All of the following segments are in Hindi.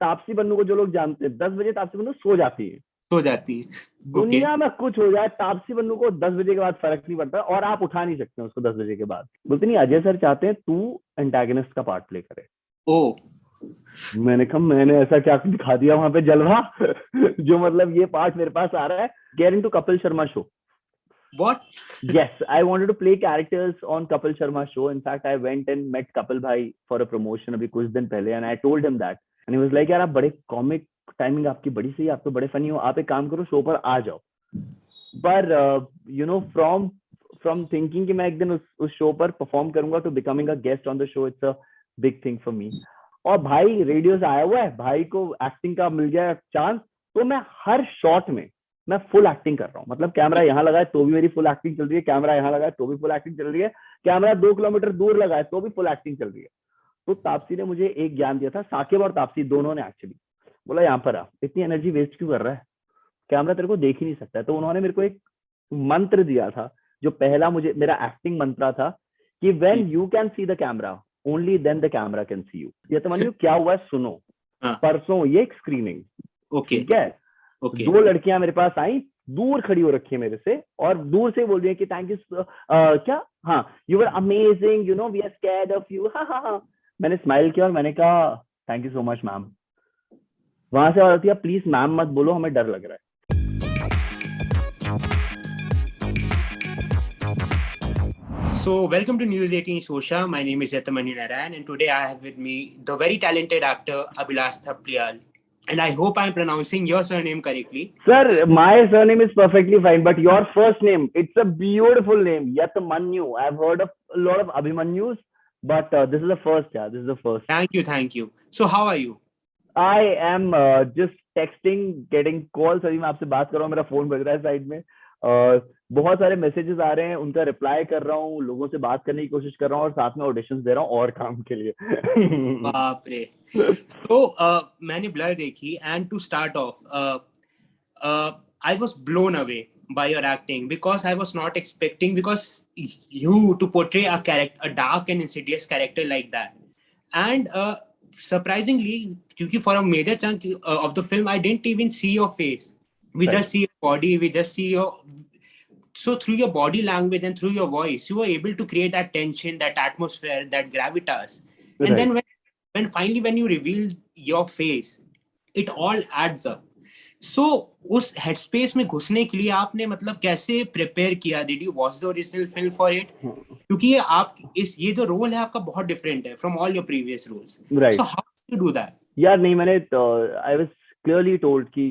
तापसी बन्नू को जो लोग जानते हैं, 10 बजे तापसी बन्नू सो जाती है। सो जाती है। ओके। दुनिया में कुछ हो जाए, तापसी बन्नू को 10 बजे के बाद फर्क नहीं पड़ता, और आप उठा नहीं सकते उसको 10 बजे के बाद। बोलते नहीं, अजय सर चाहते हैं तू एंटागनिस्ट का पार्ट प्ले करे। ओ। मैंने कहा मैंने ऐसा क्या दिखा दिया वहां पे जलवा जो मतलब ये पार्ट मेरे पास आ रहा है। Get into Kapil Sharma show. What? Yes, I wanted to play characters on Kapil Sharma show. In fact, I went and met Kapil Bhai for a promotion अभी कुछ दिन पहले, and I told him that, and he was like, यार आप बड़े कॉमिक, टाइमिंग आपकी बड़ी सही है, आप तो बड़े फनी हो, आप एक काम करो शो पर आ जाओ। पर यू नो फ्रॉम थिंकिंग कि मैं एक दिन उस शो पर परफॉर्म करूंगा to becoming a guest on the show, it's a big thing for me. और भाई रेडियो से आया हुआ है, भाई को एक्टिंग का मिल गया चांस, तो मैं हर शॉट में मैं फुल एक्टिंग कर रहा हूँ। मतलब कैमरा यहाँ लगा है तो भी मेरी फुल एक्टिंग चल रही है, कैमरा यहाँ लगा है तो भी फुल एक्टिंग चल रही है, कैमरा 2 किलोमीटर दूर लगा है तो भी फुल एक्टिंग चल रही है। तो तापसी ने मुझे एक ज्ञान दिया था, साकिब और तापसी दोनों ने एक्चुअली बोला, यहाँ पर आ, इतनी एनर्जी वेस्ट क्यों कर रहा है, कैमरा तेरे को देख ही नहीं सकता है। तो उन्होंने मेरे को एक मंत्र दिया था, जो पहला मुझे मेरा एक्टिंग मंत्र था, कि when you can see the camera only then the camera can see you. ये तो मानियो क्या हुआ है सुनो। परसों ये एक स्क्रीनिंग, ठीक है, दो लड़कियां मेरे पास आई, दूर खड़ी हो रखी है मेरे से, और दूर से बोल रही है कि थैंक यू क्या, हाँ you were amazing, you know we are scared of you, हाँ हाँ हाँ। मैंने स्माइल किया और मैंने कहा thank you so much ma'am. वहां से आती है, प्लीज मैम मत बोलो, हमें डर लग रहा है। So, welcome to News 18 Sosha. My name is Yatamani Narayan, and today I have with me the very talented actor Abhilash Thapliyal. And I hope I'm pronouncing your surname correctly. Sir, my surname is perfectly fine, but your first name, it's a beautiful name, Yatamanyu. I've heard of a lot of Abhimanyus, but this is the first, yeah, this is the first. Thank you. So, how are you? I am just texting, getting calls. अभी मैं आपसे बात कर रहा हूँ, मेरा फोन बज रहा है साइड में, बहुत सारे मैसेजेस आ रहे हैं, उनका रिप्लाई कर रहा हूँ, लोगों से बात करने की कोशिश कर रहा हूँ, और साथ में ऑडिशंस दे रहा हूँ और काम के लिए। बाप रे। तो मैंने ब्लर देखी, and to start off, I was blown away by your acting, because I was not expecting, because you to portray a character, a dark and insidious character like that, and surprisingly, because for a major chunk of the film, I didn't even see your face. We just see your body, we just see your. So through your body language and through your voice, you were able to create that tension, that atmosphere, that gravitas. And then when finally when you reveal your face, it all adds up. So उस headspace में घुसने के लिए आपने मतलब कैसे prepare किया? Did you watch the original film for it? क्योंकि ये जो role है आपका बहुत different है from all your previous roles. Right. So how did you do that? यार नहीं, मैंने I was clearly told कि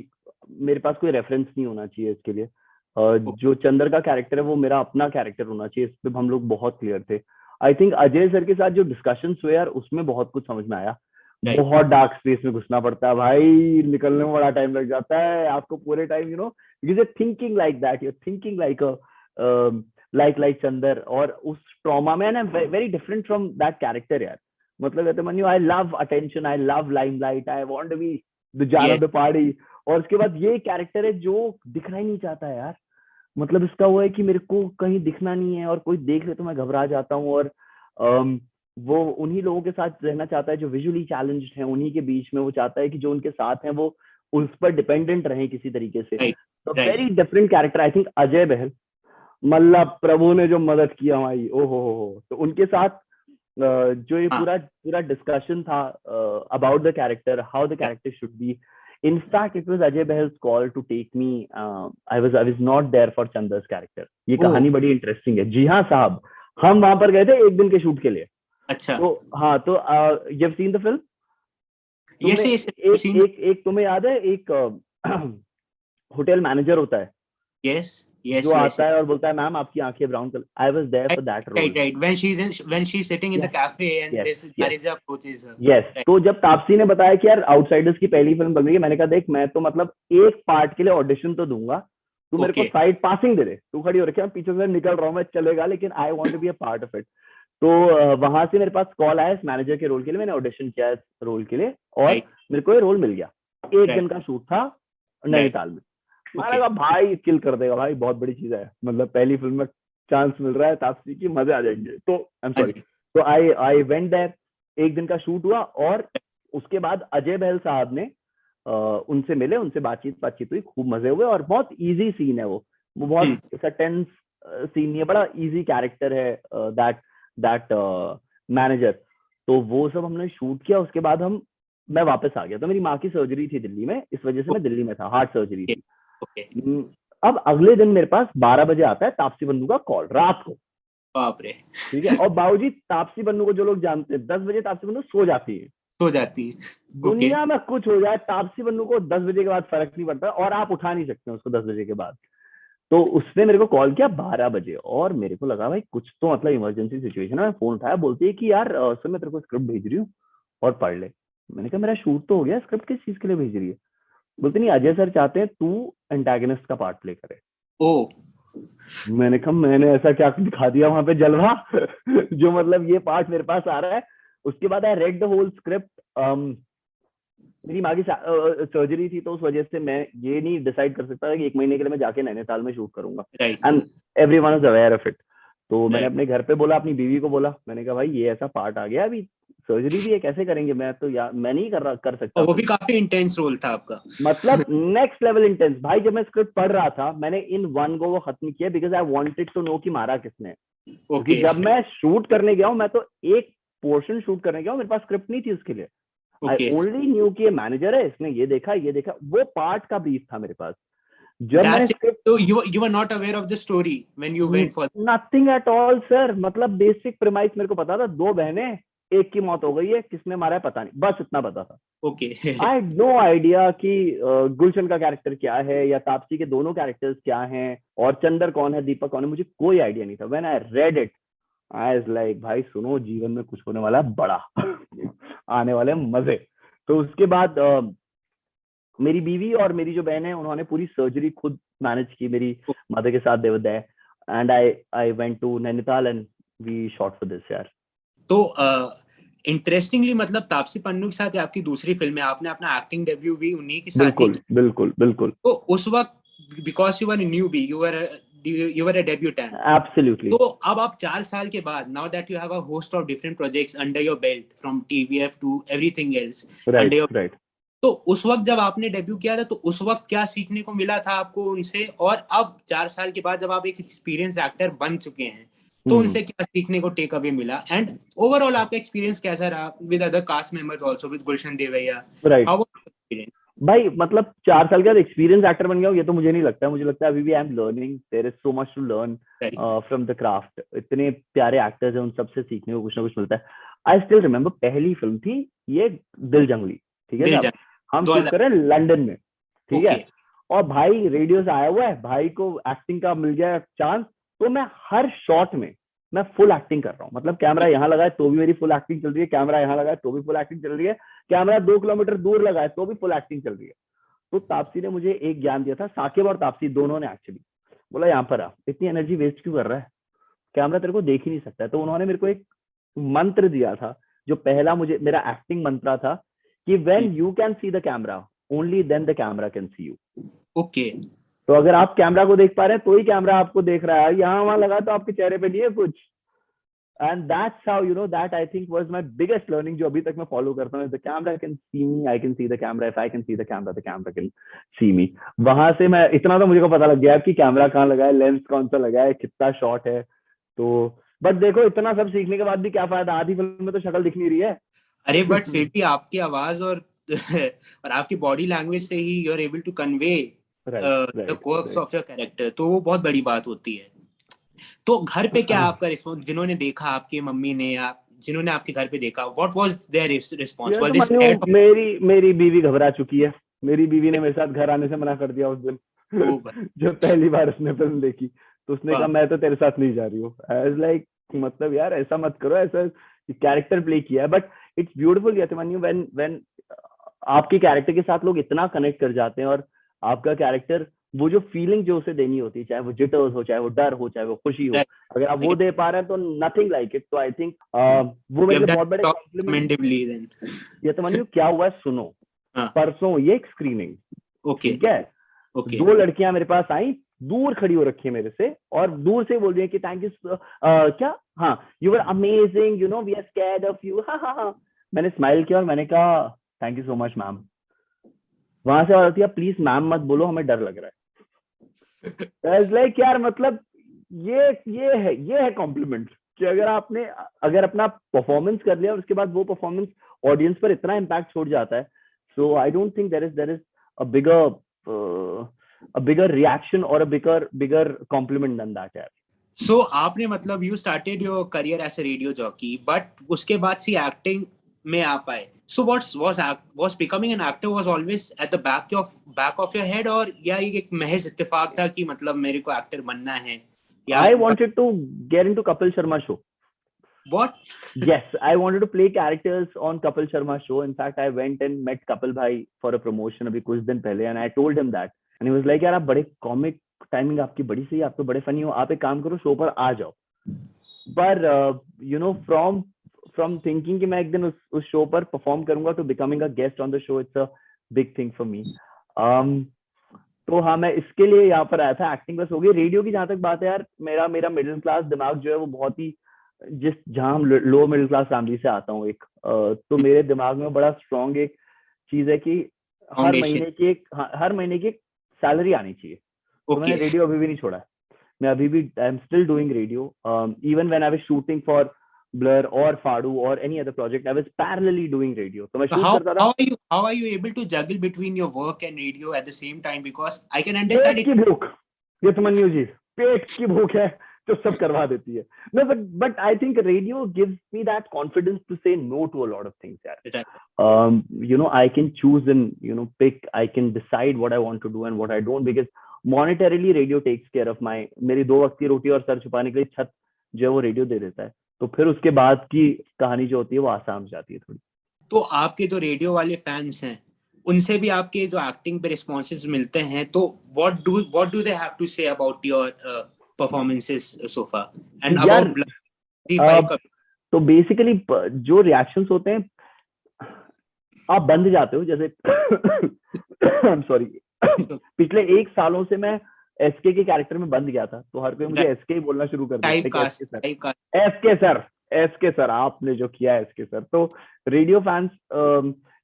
मेरे पास कोई रेफरेंस नहीं होना चाहिए इसके लिए। जो चंदर का कैरेक्टर है वो मेरा अपना कैरेक्टर होना चाहिए, इस पे हम लोग बहुत क्लियर थे। आई थिंक अजय सर के साथ जो डिस्कशंस हुए यार, उसमें बहुत कुछ समझ में आया। बहुत डार्क स्पेस में घुसना पड़ता है भाई, निकलने में बड़ा टाइम लग जाता है आपको पूरे time, you know, you thinking like that, you thinking like Chander, और उस ट्रॉमा में ना very different from that character यार। मतलब I love attention, I love limelight, I want to be the jar of the party, और उसके बाद ये कैरेक्टर है जो दिखना ही नहीं चाहता है यार। मतलब इसका वो है कि मेरे को कहीं दिखना नहीं है, और कोई देख ले तो मैं घबरा जाता हूँ, और वो उन्हीं लोगों के साथ रहना चाहता है जो विजुअली चैलेंज्ड हैं, उन्हीं के बीच में वो चाहता है कि जो उनके साथ हैं वो उस पर डिपेंडेंट रहे किसी तरीके से। तो very different character. I think Ajay Behl, मतलब प्रभु ने जो मदद की हमारी, ओहो। तो उनके साथ जो ये पूरा डिस्कशन था about the character, how the character should be. In fact, it was Ajay Bahal's call to take me. I was not there for Chandar's character. ये कहानी बड़ी इंटरेस्टिंग है। जी हाँ साहब, हम वहां पर गए थे एक दिन के शूट के लिए। अच्छा। तो हाँ, तो you have seen the film? Yes. एक तुम्हें याद है, एक होटल मैनेजर होता है, yes, जो आता है और बोलता है मैम आपकी आंखें brown colour. I was there for that role. Right. When she's sitting in the cafe and this manager approaches her. Yes. तो जब तापसी ने बताया कि यार आउटसाइडर्स की पहली फिल्म बन रही है, मैंने कहा देख मैं तो मतलब एक पार्ट के लिए ऑडिशन तो दूंगा, तू मेरे को साइड पासिंग दे दे, तू खड़ी हो रखी है, पीछे से निकल रहा हूँ मैं, चलेगा, लेकिन I want to be a part of it. तो वहां से मेरे पास कॉल आया इस मैनेजर के रोल के लिए, मैंने ऑडिशन किया इस रोल के लिए, और मेरे को ये रोल मिल गया। एक दिन का शूट था नैनीताल में। मैंने कहा भाई किल कर देगा भाई, बहुत बड़ी चीज है, मतलब पहली फिल्म में चांस मिल रहा है तापसी की, मजे आ जाएंगे। तो आई एम सॉरी, तो आई वेंट देयर। एक दिन का शूट हुआ, और उसके बाद अजय बहल साहब ने उनसे मिले, उनसे बातचीत हुई, खूब मजे हुए, और बहुत इजी सीन है वो बहुत टेंस सीन नहीं है, बड़ा इजी कैरेक्टर है दैट मैनेजर। तो वो सब हमने शूट किया। उसके बाद मैं वापस आ गया। तो मेरी माँ की सर्जरी थी दिल्ली में, इस वजह से मैं दिल्ली में था, हार्ट सर्जरी थी। अब अगले दिन मेरे पास 12 बजे आता है तापसी पन्नू का कॉल, रात को। बाप रे। ठीक है, और बाबूजी तापसी पन्नू को जो लोग जानते हैं, 10 बजे तापसी पन्नू सो जाती है। दुनिया में कुछ हो जाए, तापसी पन्नू को 10 बजे के बाद फर्क नहीं पड़ता, और आप उठा नहीं सकते उसको 10 बजे के बाद। तो उसने मेरे को कॉल किया 12 बजे, और मेरे को लगा भाई कुछ तो मतलब इमरजेंसी सिचुएशन है। मैं फोन उठाया, बोलती है कि यार सर मैं तेरे को स्क्रिप्ट भेज रही हूँ और पढ़ ले। मैंने कहा मेरा शूट तो हो गया, स्क्रिप्ट किस चीज के लिए भेज रही है? बोलती नहीं, अजय सर चाहते हैं तू एंटागनिस्ट का पार्ट प्ले करे। ओ, मैंने कहा मैंने ऐसा क्या दिखा दिया वहां पे जलवा जो मतलब ये पार्ट मेरे पास आ रहा है। उसके बाद I read the whole script. मेरी माँ की सर्जरी थी, तो उस वजह से मैं ये नहीं डिसाइड कर सकता था कि 1 महीने के लिए मैं जाके नैनीताल में शूट करूंगा, and everyone is aware of it. तो मैंने अपने घर पे बोला, अपनी बीवी को बोला, मैंने कहा भाई ये ऐसा पार्ट आ गया, अभी सर्जरी भी है, कैसे करेंगे? मैं तो मैं नहीं कर सकता। वो भी काफी इंटेंस रोल था आपका। मतलब नेक्स्ट लेवल इंटेंस भाई। जब मैं स्क्रिप्ट पढ़ रहा था, मैंने इन वन गो वो खत्म किया, because I wanted to know कि मारा किसने। क्योंकि जब मैं शूट करने गया हूँ, मैं तो एक पोर्शन शूट करने गया हूँ, मेरे पास स्क्रिप्ट नहीं थी उसके लिए। आई ओनली न्यू कि ये मैनेजर है, इसने ये देखा, वो पार्ट का ब्रीफ था मेरे पास। जब मैंने तो you were not aware of the story when you went for nothing at all sir. मतलब बेसिक प्रीमाइस मेरे को पता था, 2 बहनें, एक की मौत हो गई है, किसने मारा है पता नहीं, बस इतना पता था। Okay. I had no idea कि गुलशन का कैरेक्टर क्या है, या तापसी के दोनों कैरेक्टर्स क्या हैं, और चंदर कौन है, दीपक कौन है, मुझे कोई आइडिया नहीं था। When I read it, I was like भाई सुनो, जीवन में कुछ होने वाला है बड़ा आने वाले मजे। तो उसके बाद मेरी बीवी और मेरी जो बहन है, उन्होंने पूरी सर्जरी खुद मैनेज की मेरी मदर के साथ, देवदय, and I went to Nainital and we shot for this यार। तो इंटरेस्टिंगली मतलब तापसी पन्नू के साथ आपकी दूसरी फिल्म है, आपने अपना एक्टिंग डेब्यू भी उन्हीं के साथ ही किया। बिल्कुल। तो उस वक्त because you were newbie, you were a debutant. Absolutely. तो अब आप 4 साल के बाद, now that you have a host of different projects under your belt, from TVF to everything else, right. तो उस वक्त जब आपने डेब्यू किया था, तो उस वक्त क्या सीखने को मिला था आपको उनसे, और अब 4 साल के बाद जब आप एक एक्सपीरियंस एक्टर बन चुके हैं, तो उनसे क्या सीखने को टेक अवे मिला, एंड ओवरऑल आपका एक्सपीरियंस कैसा रहा with other caste members also, with Gulshan Devaiah? Right भाई, मतलब 4 साल के बाद एक्सपीरियंस एक्टर बन गया हूँ ये तो मुझे नहीं लगता। मुझे लगता है अभी भी I am learning, there is so much to learn from the craft. इतने प्यारे एक्टर्स हैं, उन सबसे सीखने को कुछ ना कुछ मिलता है। आई स्टिल रिमेम्बर, पहली फिल्म थी ये दिल जंगली, ठीक है, हम शूट कर रहे हैं लंदन में, ठीक है, और भाई रेडियो से आया हुआ है, भाई को एक्टिंग का मिल गया चांस, तो मैं हर शॉट में मैं फुल एक्टिंग कर रहा हूँ। मतलब कैमरा यहाँ लगा है तो भी मेरी फुल एक्टिंग चल रही है, कैमरा यहाँ लगा है तो भी फुल एक्टिंग चल रही है, कैमरा 2 किलोमीटर दूर लगा है तो भी फुल एक्टिंग चल रही है। तो तापसी ने मुझे एक ज्ञान दिया था, साकिब और तापसी दोनों ने एक्चुअली बोला, यहाँ पर आ, इतनी एनर्जी वेस्ट क्यों कर रहा है, कैमरा तेरे को देख ही नहीं सकता है। तो उन्होंने मेरे को एक मंत्र दिया था, जो पहला मुझे मेरा एक्टिंग मंत्र था कि when you can see the camera, only then the camera can see you. Okay. तो अगर आप कैमरा को देख पा रहे हैं तो ही कैमरा आपको देख रहा है, यहाँ वहां लगा तो आपके चेहरे पे नहीं है कुछ। And that's how that I think was my biggest learning, जो अभी तक मैं फॉलो करता हूँ। The camera can see me, I can see the camera, if I can see the camera can see me. वहां से मैं इतना तो मुझे को पता लग गया कि कैमरा कहाँ लगा है, लेंस कौन सा लगा है, कितना शॉट है। तो बट देखो, इतना सब सीखने के बाद भी क्या फायदा, आधी फिल्म में तो शक्ल दिख नहीं रही है। अरे बट फिर भी आपकी आवाज और आपकी बॉडी लैंग्वेज से ही you are able to convey the quirks of your character, तो वो बहुत बड़ी बात होती है। तो घर पे क्या आपका रिस्पॉन्स, जिन्होंने देखा, आपकी मम्मी ने या जिन्होंने आपके घर पे देखा, व्हाट वाज देयर रिस्पॉन्स? मेरी बीवी घबरा चुकी है, मेरी बीवी ने मेरे साथ घर आने से मना कर दिया उस दिन जब पहली बार उसने फिल्म देखी, तो उसने कहा मैं तो तेरे साथ नहीं जा रही हूँ। आई वाज लाइक, मतलब यार ऐसा मत करो, ऐसा कैरेक्टर प्ले किया है। बट इट्स ब्यूटीफुल यतिमान्यू, व्हेन आपके कैरेक्टर के साथ लोग इतना कनेक्ट कर जाते हैं, और आपका कैरेक्टर वो जो फीलिंग जो उसे देनी होती है, चाहे वो जिटर्स हो, चाहे वो डर हो, चाहे वो खुशी हो, अगर आप वो दे पा रहे हैं तो नथिंग लाइक इट। तो आई थिंक वो मेरे लिए बहुत बड़े कॉम्प्लीमेंट। यतिमान्यू क्या हुआ है सुनो, परसों ये एक स्क्रीनिंग, ठीक है, 2 लड़कियां मेरे पास आई, दूर खड़ी हो रखी है मेरे से, और दूर से बोल रही है कि थैंक यू क्या, हाँ, you were amazing, we are scared of you, हाँ। मैंने स्माइल किया और मैंने कहा thank you so much ma'am. वहां से और होती है प्लीज मैम मत बोलो, हमें डर लग रहा है। लाइक यार मतलब ये है कॉम्प्लीमेंट कि अगर अपना परफॉर्मेंस कर लिया और उसके बाद वो परफॉर्मेंस ऑडियंस पर इतना इम्पैक्ट छोड़ जाता है, so I don't think there is a bigger reaction और a bigger compliment than that यार। सो आपने मतलब you started your career as a radio jockey, but उसके बाद से एक्टिंग में आ पाए। सो was becoming an actor was always at the back of your head, और या ये एक महज इत्तेफाक था कि मतलब मेरे को एक्टर बनना है, या I wanted to get into Kapil Sharma show. what? Yes, I wanted to play characters on Kapil Sharma show. In fact, I went and met Kapil bhai for a promotion अभी कुछ दिन पहले, and I told him that, and he was like यार आप बड़े कॉमिक, टाइमिंग आपकी बड़ी सही, आप तो बड़े फनी हो, आप एक काम करो शो पर आ जाओ। पर यू नो फ्रॉम थिंकिंग कि मैं एक दिन उस शो पर परफॉर्म करूंगा तो becoming a guest on the show, it's a big thing for मी। तो हाँ, मैं इसके लिए यहाँ पर आया था। एक्टिंग बस हो गई। रेडियो की जहां तक बात है यार, मेरा मिडिल क्लास दिमाग जो है वो बहुत ही, जहाँ हम लो मिडिल क्लास फैमिली से आता हूँ एक, तो मेरे दिमाग में बड़ा स्ट्रॉन्ग एक चीज है कि फाउंडेशन। हर महीने की एक सैलरी आनी चाहिए। तो मैंने ओके। रेडियो अभी भी नहीं छोड़ा है। मैं अभी भी I am still doing radio, even when I was shooting for blur और फाड़ू और any other project, I was parallelly doing radio. तो मैं So शूट how करता था। how are you able to juggle between your work and radio at the same time? Because I can understand पेट की it's भूख, ये समन्यु जी, पेट की भूख है जो सब करवा देती है। No, but I think radio gives me that confidence to say no to a lot of things यार। right. I can choose and pick, I can decide what I want to do and what I don't, because monetarily radio takes care of my, मेरी 2 वक्त की रोटी और सर छुपाने के लिए छत जो है वो रेडियो दे देता है। तो फिर उसके बाद की कहानी जो होती है वो आसान हो जाती है थोड़ी। तो आपके जो रेडियो वाले फैंस हैं, उनसे भी आपके जो एक्टिंग पे रिस्पॉन्सेज मिलते हैं, तो what do they have to say about your performances so far and यार about Bloody Five का? तो बेसिकली जो रिएक्शंस होते हैं, आप बंद जाते हो जैसे आई एम सॉरी। पिछले 1 सालों से मैं एसके के कैरेक्टर में बंद गया था, तो हर कोई मुझे एसके ही बोलना शुरू कर देता है कि SK sir, SK sir, SK sir, आपने जो किया है एसके सर। तो रेडियो फैंस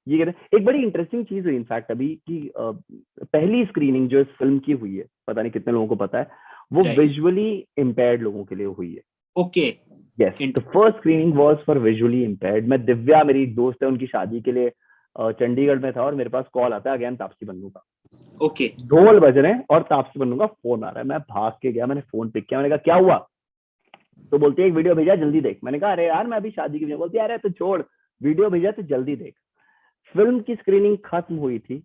ये कहते हैं। एक बड़ी इंटरेस्टिंग चीज हुई इनफैक्ट अभी कि पहली स्क्रीनिंग जो इस फिल्म की हुई है, पता नहीं कितने लोगों को पता है, वो विजुअली इम्पेयर्ड लोगों के लिए हुई है। Okay. Yes, the first screening was for visually impaired. मैं दिव्या, मेरी दोस्त है, उनकी शादी के लिए चंडीगढ़ में था और मेरे पास कॉल आता है अगेन तापसी पन्नू का। ओके। ढोल बज रहे हैं और तापसी पन्नू का फोन आ रहा है। मैं भाग के गया, मैंने फोन पिक किया, मैंने कहा क्या हुआ? तो बोलती है एक वीडियो भेजा, जल्दी देख। मैंने कहा अरे यार मैं अभी शादी की, बोलती है अरे तो छोड़, वीडियो भेजा तो जल्दी देख। फिल्म की स्क्रीनिंग खत्म हुई थी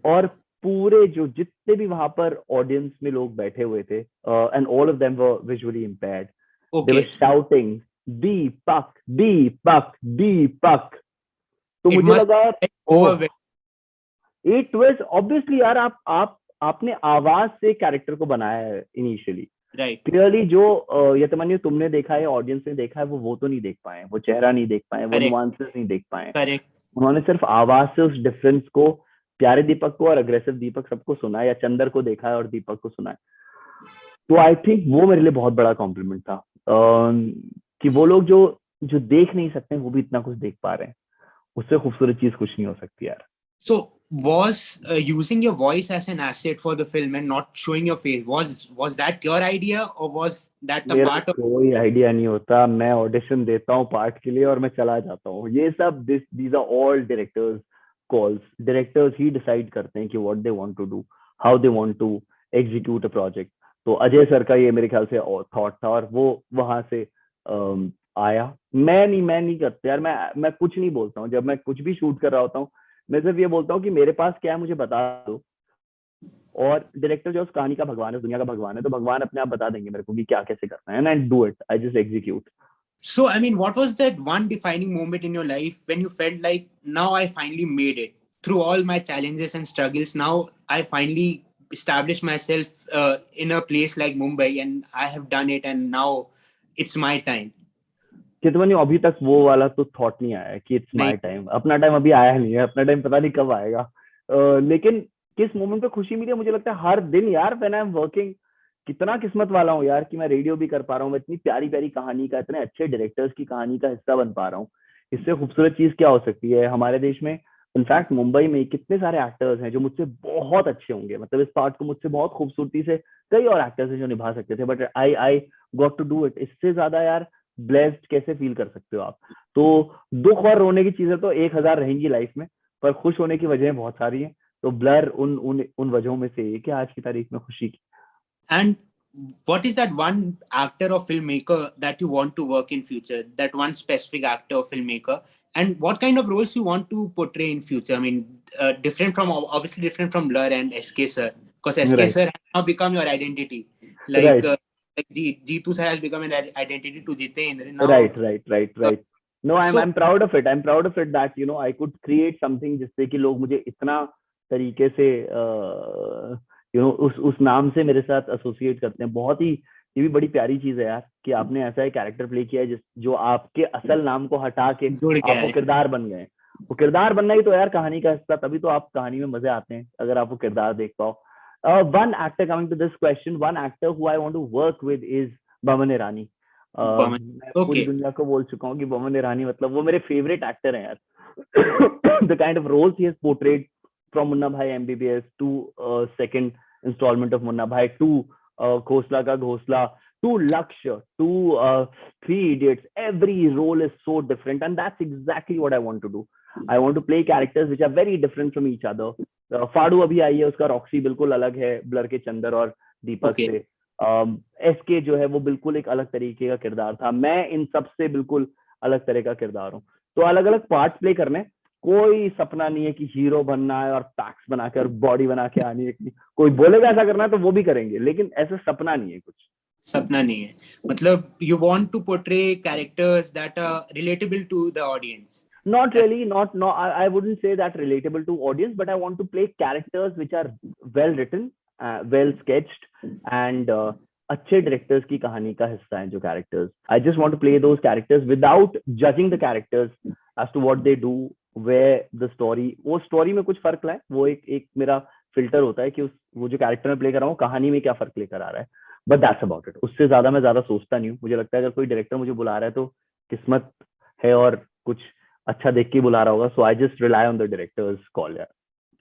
और पूरे जो जितने भी वहां पर ऑडियंस में लोग बैठे हुए थे, and all of them were visually impaired, they were shouting Deepak Deepak Deepak. तो मुझे लगा इट वाज ऑब्वियसली यार, आपने आवाज से कैरेक्टर को बनाया है इनिशियली। क्लियरली जो यतमन्यु तुमने देखा है, ऑडियंस ने देखा है, वो तो नहीं देख पाए, वो चेहरा नहीं देख पाए, वो नुआंसेस नहीं देख पाए। उन्होंने सिर्फ आवाज से उस डिफरेंस को, प्यारे दीपक को और अग्रेसिव दीपक सबको सुना है, या चंदर को देखा है और दीपक को सुना है। तो आई थिंक वो मेरे लिए बहुत बड़ा कॉम्प्लीमेंट था कि वो लोग जो देख नहीं सकते वो भी इतना कुछ देख पा रहे हैं। उससे खूबसूरत चीज कुछ नहीं हो सकती यार। So was using your voice as an asset for the film and not showing your face, was that your idea or was that the part of? कोई आइडिया नहीं होता, मैं ऑडिशन देता हूँ पार्ट के लिए और मैं चला जाता हूँ। ये सब these are all directors calls. Directors he decide करते हैं कि what they want to do, how they want to execute a project. तो अजय सर का ये मेरे ख्याल से थॉट था और वो वहां से आया। मैं नहीं करता यार, मैं कुछ नहीं बोलता हूँ। जब मैं कुछ भी शूट कर रहा होता हूँ, मैं सिर्फ ये बोलता हूँ कि मेरे पास क्या है मुझे बता दो, और डायरेक्टर जो उस कहानी का भगवान है, उस दुनिया का भगवान है, तो भगवान अपने आप बता देंगे मेरे को कि क्या कैसे करना है, and I do it, I just execute. So I mean, what was that one defining moment in your life when you felt like now I finally made it through all my challenges and struggles? Now I finally established myself in a place like Mumbai and I have done it and now it's my time. कितनी अभी तक वो वाला तो थॉट नहीं आया कि इट्स माय टाइम। अपना टाइम अभी आया नहीं है, अपना टाइम पता नहीं कब आएगा। लेकिन किस मोमेंट पे खुशी मिली है, मुझे लगता है हर दिन यार, व्हेन आई एम वर्किंग। कितना किस्मत वाला हूँ यार कि मैं रेडियो भी कर पा रहा हूँ, मैं इतनी प्यारी प्यारी कहानी का, इतने अच्छे डायरेक्टर्स की कहानी का हिस्सा बन पा रहा हूँ इससे खूबसूरत चीज क्या हो सकती है हमारे देश में? इनफैक्ट मुंबई में कितने सारे एक्टर्स हैं जो मुझसे बहुत अच्छे होंगे, मतलब इस पार्ट को मुझसे बहुत खूबसूरती से कई और एक्टर्स हैं जो निभा सकते थे, but I got to do it. इससे ज्यादा यार ब्लेस्ड कैसे फील कर सकते हो आप? तो दुख और रोने की चीजें तो 1000 रहेंगी लाइफ में, पर खुश होने की वजह बहुत सारी हैं। तो ब्लर उन उन उन वजहों में से एक है आज की तारीख में खुशी की। And what is that one actor or filmmaker that you want to work in future? That one specific actor or filmmaker, and what kind of roles you want to portray in future? I mean, different from obviously different from Blur and SK Sir, because SK right Sir has now become your identity. Right Like Jeetu Sir has become an identity to Jitendra. Now, right now, I so am proud of it, I am proud of it that you know I could create something जिससे कि लोग मुझे इतना तरीके से यू नो उस नाम से मेरे साथ एसोसिएट करते हैं। बहुत ही, ये भी बड़ी प्यारी चीज है यार कि आपने ऐसा एक कैरेक्टर प्ले किया है जिस जो आपके असल नाम को हटा के जुड़ के आप वो आए। किरदार बन गए। वो किरदार बनना ही तो यार कहानी का हिस्सा, तभी तो आप कहानी में मजे आते हैं अगर आप वो किरदार देख पाओ। One actor, coming to this question, one actor who I want to work with is Boman Irani. मैं पूरी Okay. दुनिया को बोल चुका हूँ कि बमन ईरानी मतलब वो मेरे फेवरेट एक्टर हैं यार। The kind of roles he has portrayed from Munna Bhai MBBS to second instalment of Munna Bhai to Ghosla Ka Ghosla to Lakshya to Three Idiots, every role is so different and that's exactly what I want to do. I want to play characters which are very different from each other. फाड़ू अभी आई है, उसका रॉक्सी बिल्कुल अलग है ब्लर के चंदर और दीपक Okay. से। एसके जो है वो बिल्कुल एक अलग तरीके का किरदार था, मैं इन सब से बिल्कुल अलग तरह का किरदार हूँ। तो अलग अलग पार्ट प्ले करने, कोई सपना नहीं है कि हीरो बनना है और पैक्स बनाकर बॉडी बना के आनी है। कोई बोलेगा ऐसा करना है तो वो भी करेंगे, लेकिन ऐसा सपना नहीं है कुछ। सपना नहीं है, मतलब you want to portray characters that are relatable to the audience. Not really, not no. I wouldn't say that relatable to audience, but I want to play characters which are well written, well sketched, and अच्छे directors की कहानी का हिस्सा हैं जो characters. I just want to play those characters without judging the characters as to what they do, where the story, वो story में कुछ फर्क लाए, वो एक मेरा filter होता है कि वो जो character मैं play कर रहा हूँ कहानी में क्या फर्क लेकर आ रहा है। But that's about it. उससे ज्यादा मैं ज्यादा सोचता नहीं हूँ। मुझे लगता है अगर कोई डायरेक्टर मुझे बुला रहा है तो किस्मत है और कुछ अच्छा देख के बुला रहा होगा। So I just rely on the director's call यार।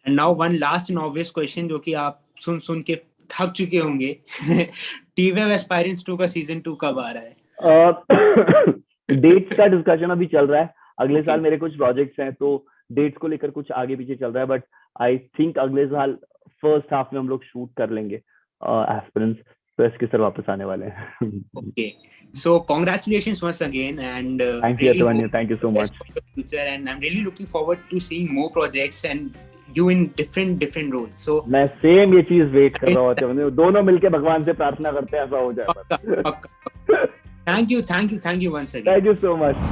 And now one last and obvious question जो कि आप सुन के थक चुके होंगे। टीवीएफ एस्पायरेंट्स 2 का सीजन 2 कब आ रहा है? डेट्स का डिस्कशन अभी चल रहा है। अगले साल मेरे कुछ प्रोजेक्ट्स हैं तो डेट्स को लेकर कुछ आगे पीछे चल रहा है, बट आई थिंक अगले साल फर्स्ट हाफ में हम लोग शूट कर लेंगे एस्पिरेंट्स। तो एसके सर वापस आने वाले हैं। Okay, so congratulations once again, and thank you Atul, thank you so much. future, and I'm really looking forward to seeing more projects and you in different roles. So मैं सेम ये चीज वेट कर रहा हूँ, दोनों मिलके भगवान से प्रार्थना करते हैं ऐसा हो जाए। पक्का, thank you once again. Thank you so much.